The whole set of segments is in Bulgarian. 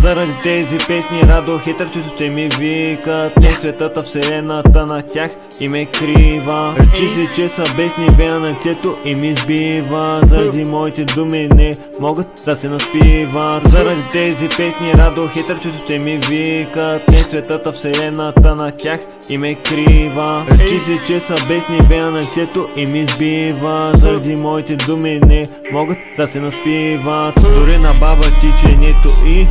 Заради тези песни радо хитър чувство ще ми викат. Не светата, вселената на тях им е крива. Речи си, че са бесни, вея на лицето и ми сбива. Заради моите думи не могат да се наспиват. Заради тези песни радо хитър чувство ще ми викат. Не светата, вселената на тях им е крива. Речи си, че са бесни, вея на лицето и ми сбива. Заради моите думи не могат да се наспиват. Дори на баба тиченето и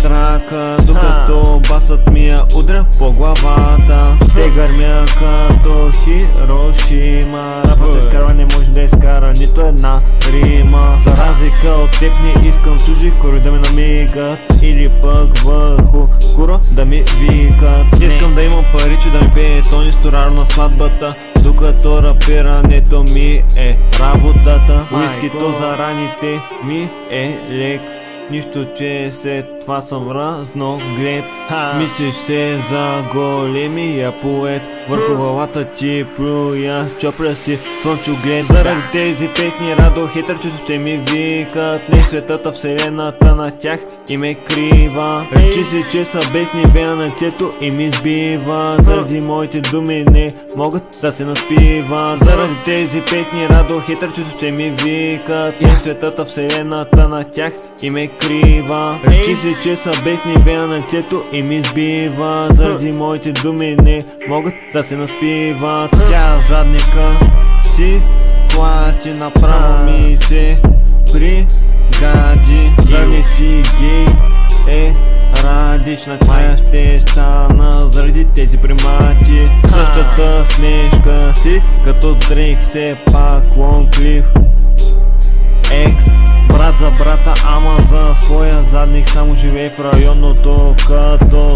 трака, докато басът ми я удря по главата. Те гърмя като Хирошима. Рапът се изкарва, не може да изкара нито една рима. За разлика от теб не искам чужи кори да ме намигат, или пък върху кура да ми викат. Искам да имам пари, че да ми пее тони сторарно на сватбата, докато рапирането ми е работата. Уискито за раните ми е лек, нищо че след това съм разноглед. Мислиш се за големия поет, върху главата ти плюя чопля си слънчоглед. Заради тези песни радо хитър чувство ще ми викат. Не светата, вселената на тях им е крива. Речи си, че са бесни, вея на лицето и ми сбива. Заради моите думи не могат да се наспиват. Заради тези песни радо хитър чувство ще ми викат. Не светата, вселената на тях им е крива. Речи си, че са бесни, вея на лицето и ми сбива. Заради моите думи не могат да се наспиват. Тя задника си плати, направо ми се пригади. Да не си гей е радич, накрая ще стана заради тези примати. Същата смешка си като Дрейк, все пак Лонклиф. Екс брат за брата, ама за своя задник само живее в районното, като